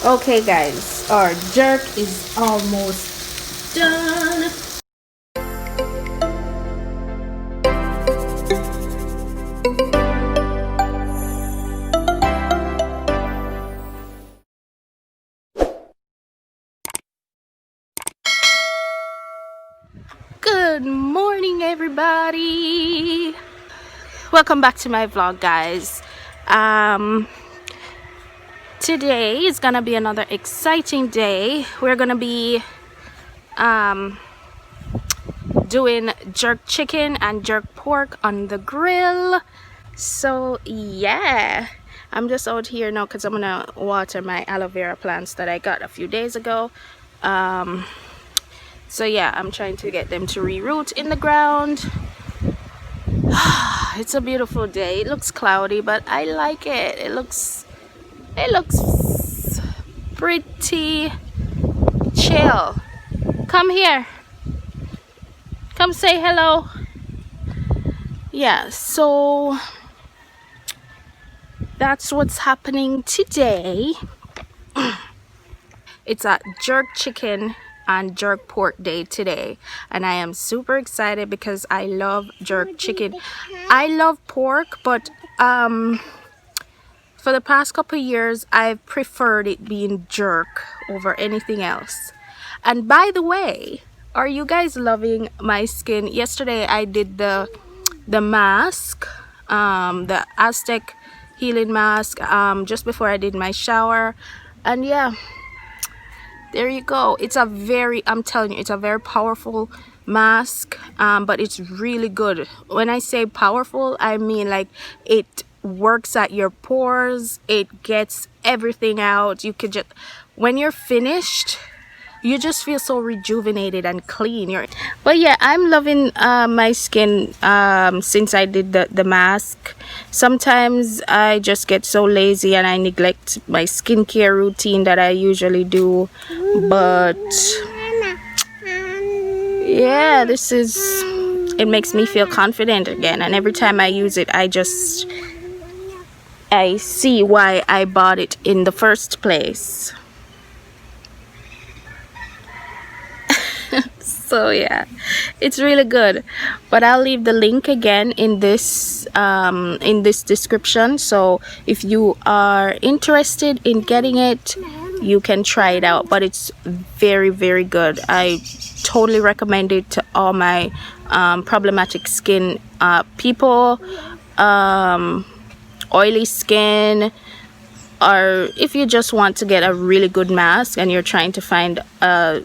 Okay guys, our jerk is almost done. Good morning everybody. Welcome back to my vlog, guys. Today is gonna be another exciting day. We're gonna be doing jerk chicken and jerk pork on the grill. So yeah, I'm just out here now because I'm gonna water my aloe vera plants that I got a few days ago. So yeah, I'm trying to get them to reroot in the ground. It's a beautiful day. It looks cloudy, but I like it. It looks pretty chill. Come here. Come say hello. Yeah, so that's what's happening today. It's a jerk chicken and jerk pork day today, and I am super excited because I love jerk chicken. I love pork, but for the past couple of years I've preferred it being jerk over anything else. And by the way, are you guys loving my skin? Yesterday I did the mask, the Aztec healing mask, just before I did my shower, and yeah, there you go. It's a very, I'm telling you, it's a very powerful mask, but it's really good. When I say powerful, I mean like it works at your pores. It gets everything out. You could just, when you're finished, you just feel so rejuvenated and clean. But yeah, I'm loving my skin since I did the mask. Sometimes I just get so lazy and I neglect my skincare routine that I usually do. But yeah, it makes me feel confident again. And every time I use it, I see why I bought it in the first place. So yeah, it's really good. But I'll leave the link again in this description, so if you are interested in getting it, you can try it out. But it's very, very good. I totally recommend it to all my problematic skin people, oily skin, or if you just want to get a really good mask and you're trying to find a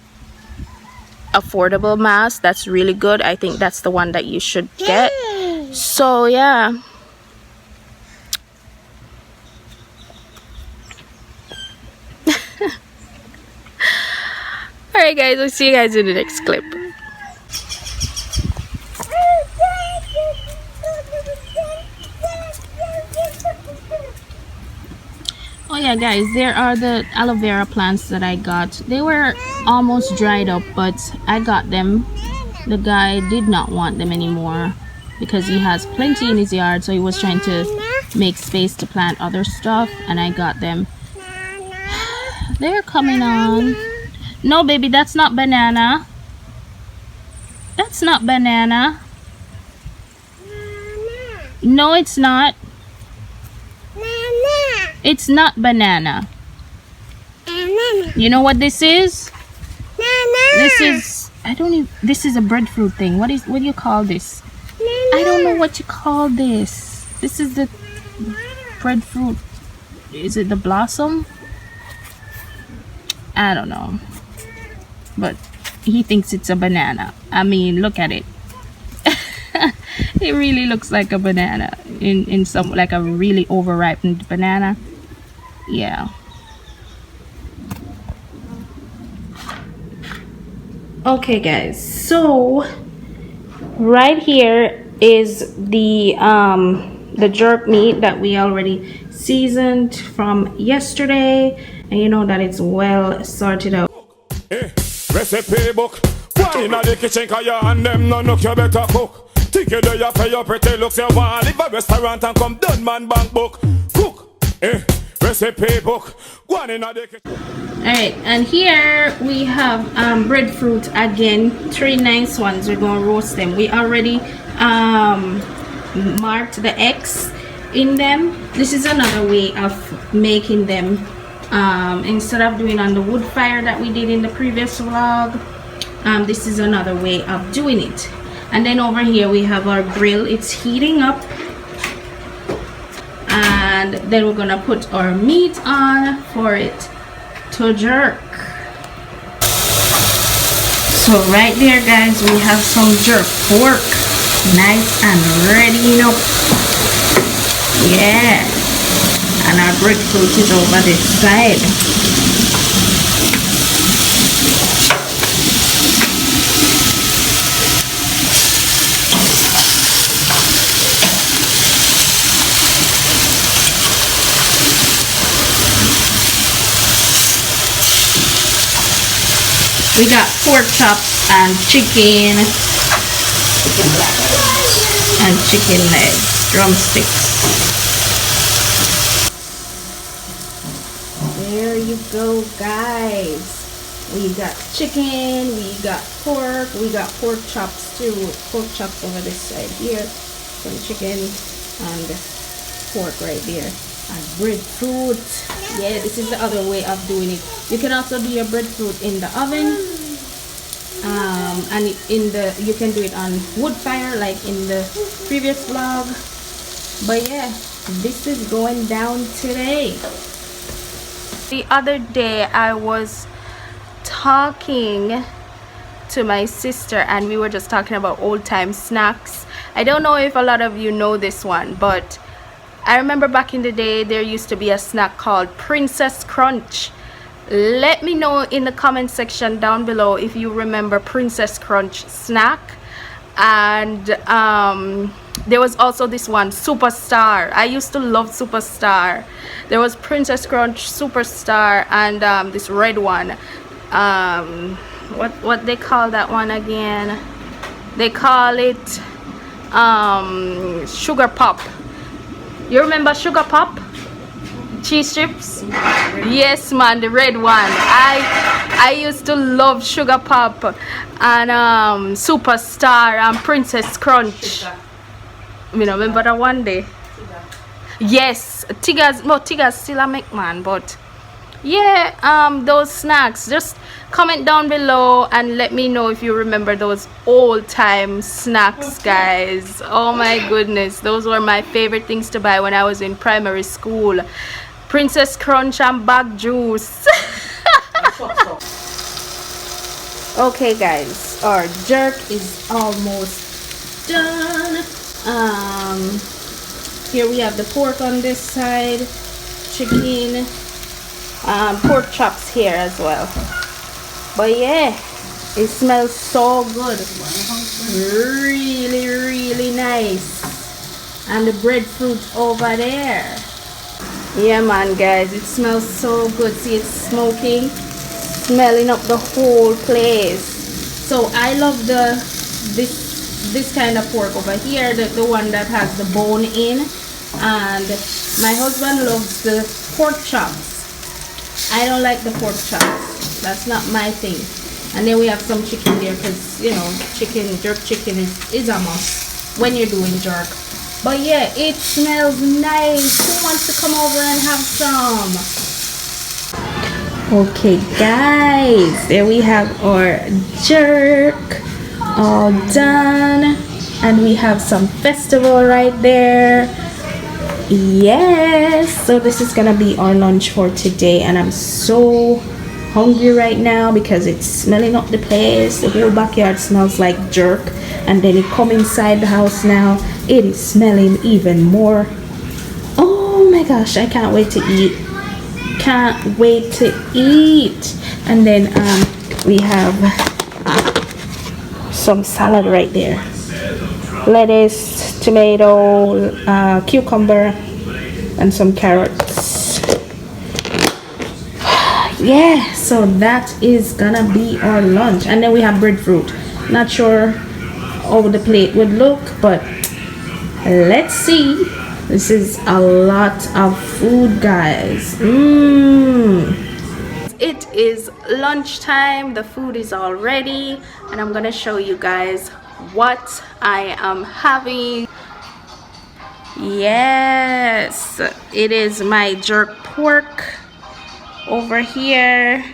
affordable mask that's really good. I think that's the one that you should get. So yeah, all right guys, I'll see you guys in the next clip. Oh yeah guys, there are the aloe vera plants that I got. They were almost dried up, but I got them. The guy did not want them anymore because he has plenty in his yard, so he was trying to make space to plant other stuff, and I got them. They're coming on. No baby, that's not banana. That's not banana. No, it's not. It's not banana. You know what this is? This is, I don't even, this is a breadfruit thing. What do you call this? I don't know what you call this. This is the breadfruit. Is it the blossom? I don't know. But he thinks it's a banana. I mean, look at it. It really looks like a banana in some, like a really overripened banana. Yeah. Okay guys, so right here is the jerk meat that we already seasoned from yesterday, and you know that it's well sorted out. Recipe book, one in the kitchen, cause you and them no look you better cook. Think you do you pay your pretty looks, you want live a restaurant and come done man bank book. Cook, recipe book, Go on in the kitchen. Alright, and here we have breadfruit again, 3 nice ones. We're gonna roast them. We already marked the X in them. This is another way of making them. Instead of doing on the wood fire that we did in the previous vlog, this is another way of doing it. And then over here we have our grill. It's heating up, and then we're gonna put our meat on for it to jerk. So right there, guys, we have some jerk pork, nice and ready up. Yeah, and our breadfruit is over this side. We got pork chops and chicken and chicken legs, drumsticks. There you go, guys. We got chicken, we got pork, we got pork chops too. Pork chops over this side here, some chicken and pork right there. And breadfruit. Yeah, this is the other way of doing it. You can also do your breadfruit in the oven, and you can do it on wood fire like in the previous vlog. But yeah, this is going down today. The other day I was talking to my sister and we were just talking about old time snacks. I don't know if a lot of you know this one, but I remember back in the day there used to be a snack called Princess Crunch. Let me know in the comment section down below if you remember Princess Crunch snack. And there was also this one, Superstar. I used to love Superstar. There was Princess Crunch, Superstar, and this red one. What they call that one again? They call it Sugar Pop. You remember Sugar Pop? Cheese strips? Yes, man, the red one. I used to love Sugar Pop and Superstar and Princess Crunch. You know, remember that one day? Yes, Tigger's still a make, man, but yeah, those snacks. Just comment down below and let me know if you remember those old time snacks, guys. Oh my goodness, those were my favorite things to buy when I was in primary school. Princess Crunch and bag juice. Okay, guys, our jerk is almost done. Here we have the pork on this side, chicken, pork chops here as well. But yeah, it smells so good, really nice. And the breadfruit over there. Yeah, man, guys, it smells so good. See, it's smoking, smelling up the whole place. So I love this kind of pork over here, the one that has the bone in, and my husband loves the pork chops. I don't like the pork chops. That's not my thing. And then we have some chicken there because, you know, jerk chicken is a must when you're doing jerk. But yeah, it smells nice. Who wants to come over and have some? Okay, guys, there we have our jerk all done, and we have some festival right there. Yes, so this is gonna be our lunch for today, and I'm so hungry right now because it's smelling up the place. The whole backyard smells like jerk, and then it come inside the house now, it is smelling even more. Oh my gosh, I can't wait to eat. Can't wait to eat. And then we have some salad right there, lettuce, tomato, cucumber, and some carrots. Yeah, so that is gonna be our lunch. And then we have breadfruit. Not sure how the plate would look, but let's see. This is a lot of food, guys. it is lunchtime. The food is all ready, and I'm gonna show you guys what I am having. Yes, it is my jerk pork over here,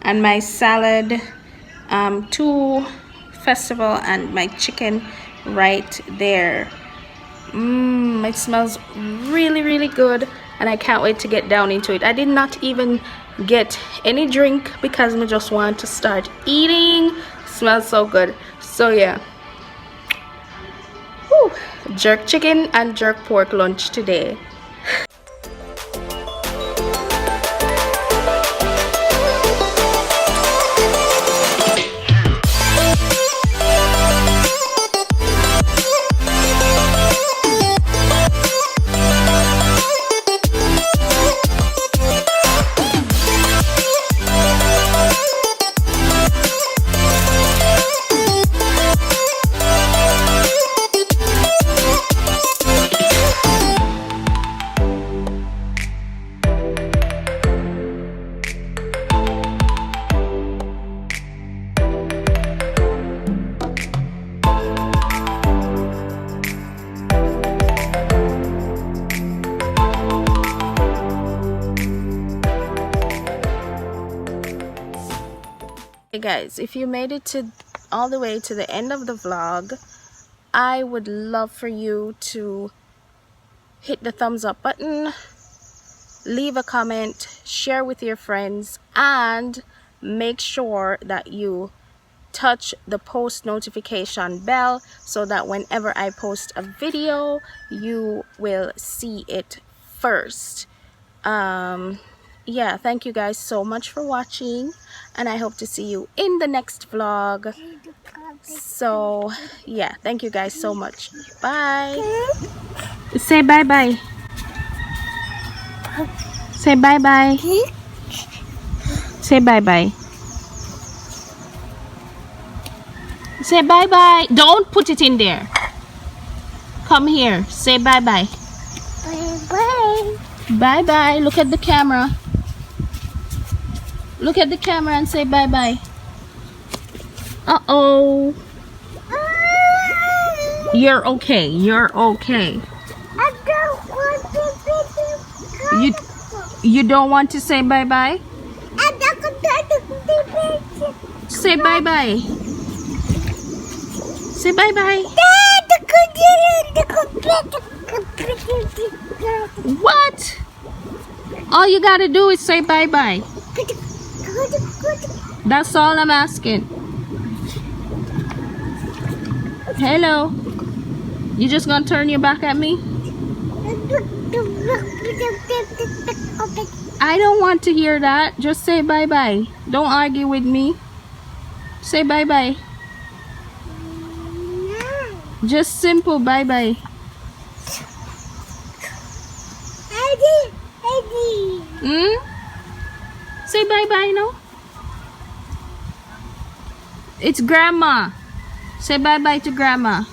and my salad, two festival, and my chicken right there. It smells really good, and I can't wait to get down into it. I did not even get any drink because I just want to start eating. Smells so good. So yeah. Whew. Jerk chicken and jerk pork lunch today. Hey guys, if you made it to all the way to the end of the vlog, I would love for you to hit the thumbs up button, leave a comment, share with your friends, and make sure that you touch the post notification bell so that whenever I post a video, you will see it first. Yeah, thank you guys so much for watching, and I hope to see you in the next vlog. So yeah, thank you guys so much. Bye. Say bye bye. Say bye bye. Say bye bye. Say bye bye. Don't put it in there. Come here. Say bye bye. Bye bye. Bye bye. Look at the camera. Look at the camera and say bye bye. Uh-oh. You're okay. You're okay. I don't want to be You don't want to say bye bye? I don't want to be Say bye bye. Say bye bye. What? All you gotta do is say bye bye. That's all I'm asking. Hello. You just gonna turn your back at me? I don't want to hear that. Just say bye bye. Don't argue with me. Say bye bye. Just simple bye bye. Say bye bye now. It's grandma. Say bye bye to grandma.